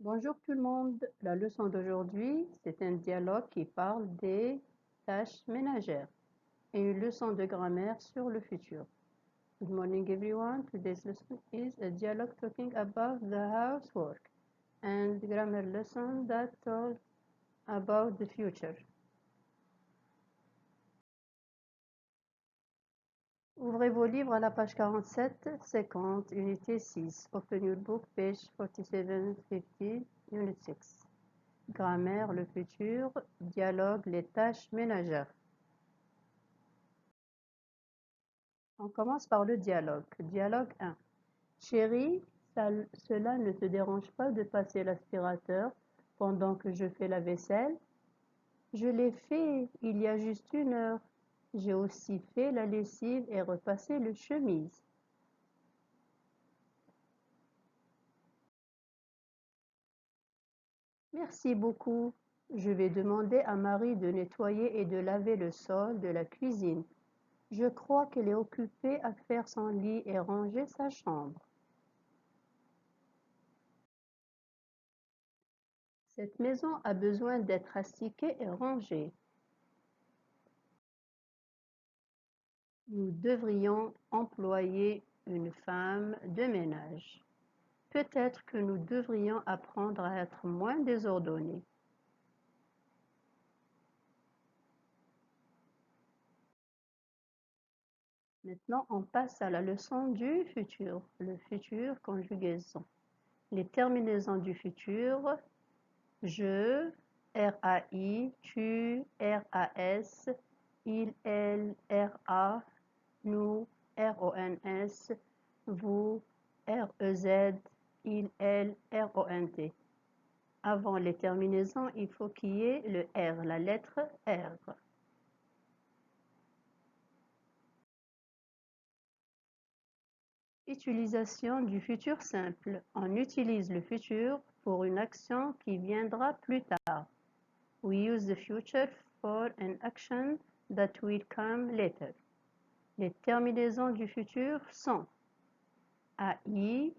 Bonjour tout le monde. La leçon d'aujourd'hui, c'est un dialogue qui parle des tâches ménagères et une leçon de grammaire sur le futur. Good morning everyone. Today's lesson is a dialogue talking about the housework and grammar lesson that talk about the future. Ouvrez vos livres à la page 47, 50, unité 6. Open your book, page 47, 50, unit 6. Grammaire, le futur, dialogue, les tâches ménagères. On commence par le dialogue. Dialogue 1. Chérie, cela ne te dérange pas de passer l'aspirateur pendant que je fais la vaisselle? Je l'ai fait il y a juste 1 heure. J'ai aussi fait la lessive et repassé le chemise. Merci beaucoup. Je vais demander à Marie de nettoyer et de laver le sol de la cuisine. Je crois qu'elle est occupée à faire son lit et ranger sa chambre. Cette maison a besoin d'être astiquée et rangée. Nous devrions employer une femme de ménage. Peut-être que nous devrions apprendre à être moins désordonnés. Maintenant, on passe à la leçon du futur, le futur conjugaison. Les terminaisons du futur, je, RAI, tu, RAS, il, elle, RA, nous, RONS, vous, REZ, il, elle, RONT. Avant les terminaisons, il faut qu'il y ait le R, la lettre R. Utilisation du futur simple. On utilise le futur pour une action qui viendra plus tard. We use the future for an action that will come later. Les terminaisons du futur sont AI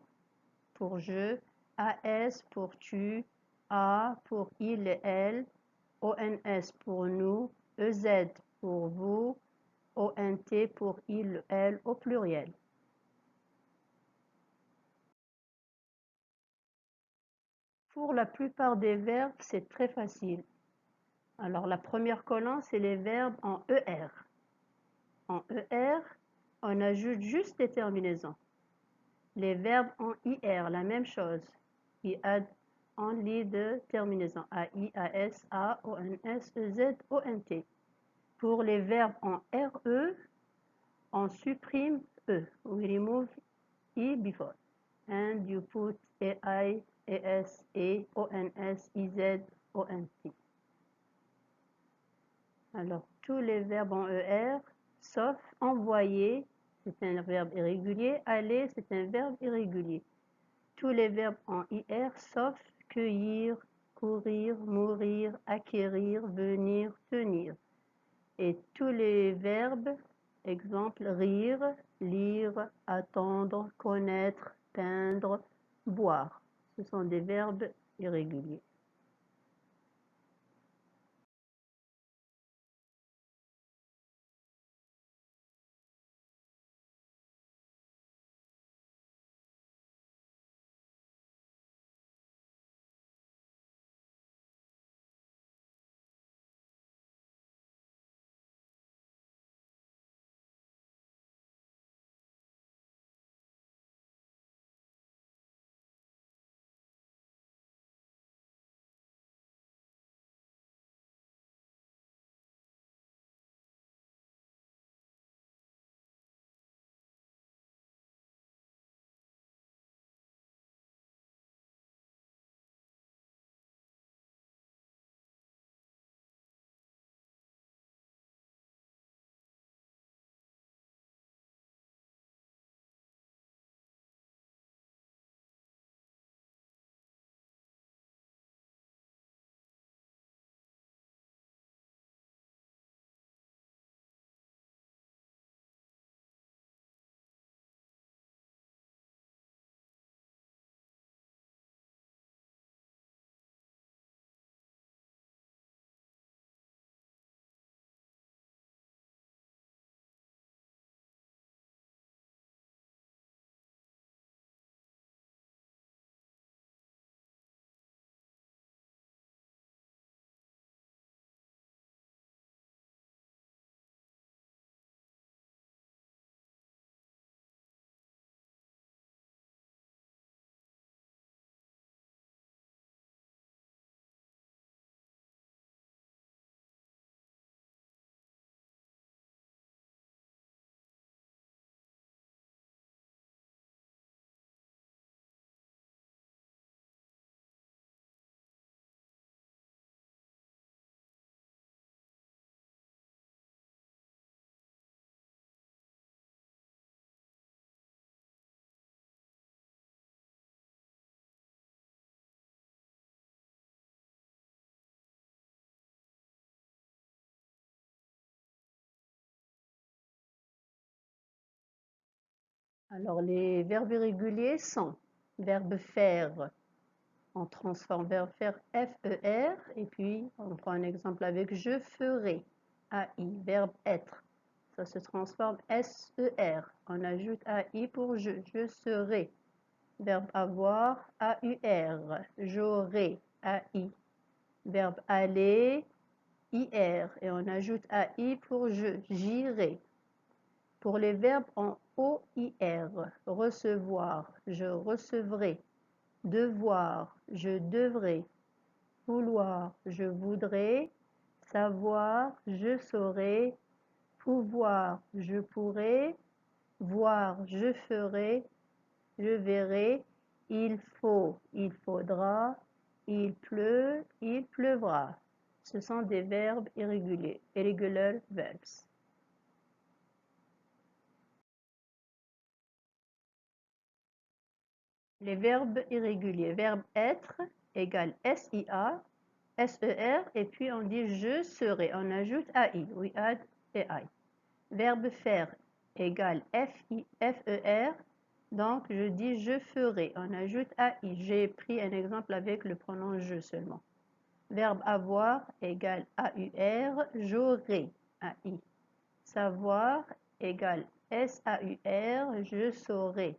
pour je, AS pour tu, A pour il et elle, ONS pour nous, EZ pour vous, ONT pour il, elle au pluriel. Pour la plupart des verbes, c'est très facile. Alors la première colonne, c'est les verbes en ER. En ER, on ajoute juste les terminaisons. Les verbes en IR, la même chose. We add only the terminaison AI, AS, A, ONS, EZ, ONT. Pour les verbes en RE, on supprime E. We remove E before. And you put AI, AS, A, ONS, EZ, ONT. Alors, tous les verbes en ER, sauf envoyer, c'est un verbe irrégulier, aller, c'est un verbe irrégulier. Tous les verbes en IR, sauf cueillir, courir, mourir, acquérir, venir, tenir. Et tous les verbes, exemple, rire, lire, attendre, connaître, peindre, boire. Ce sont des verbes irréguliers. Alors, les verbes irréguliers sont verbe faire. On transforme verbe faire F-E-R et puis on prend un exemple avec je ferai. A-I. Verbe être. Ça se transforme S-E-R. On ajoute A-I pour je serai. Verbe avoir, A-U-R. J'aurai, A-I. Verbe aller, I-R. Et on ajoute A-I pour j'irai. Pour les verbes en O-I-R, recevoir, je recevrai. Devoir, je devrai. Vouloir, je voudrais. Savoir, je saurai. Pouvoir, je pourrai. Voir, je ferai. Je verrai. Il faut, il faudra. Il pleut, il pleuvra. Ce sont des verbes irréguliers, irregular verbs. Les verbes irréguliers. Verbe être égale S-I-A, S-E-R, et puis on dit je serai. On ajoute A-I. We add A-I. Verbe faire égale F-E-R. Donc je dis je ferai. On ajoute A-I. J'ai pris un exemple avec le pronom je seulement. Verbe avoir égale A-U-R. J'aurai. A-I. Savoir égale S-A-U-R. Je saurai.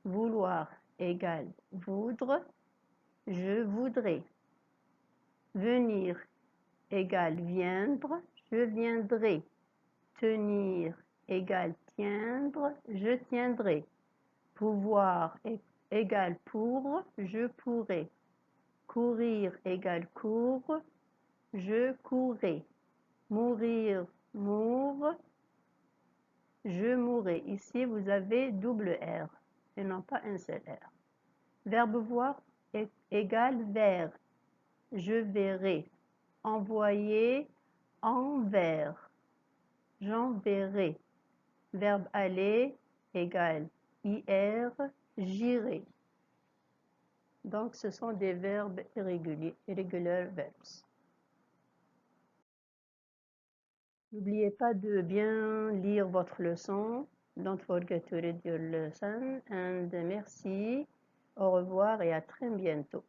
Vouloir égale voudre, je voudrais. Venir égale viendre, je viendrai. Tenir égale tiendre, je tiendrai. Pouvoir égale pour, je pourrai. Courir égale cours, je courrai. Mourir, mourre, je mourrai. Ici, vous avez double R et non pas un seul R. Verbe voir égale vers. Je verrai. Envoyer, envers. J'enverrai. Verbe aller égale IR, j'irai. Donc, ce sont des verbes irréguliers, irregular verbs. N'oubliez pas de bien lire votre leçon. Don't forget to read your lesson. And merci. Au revoir et à très bientôt.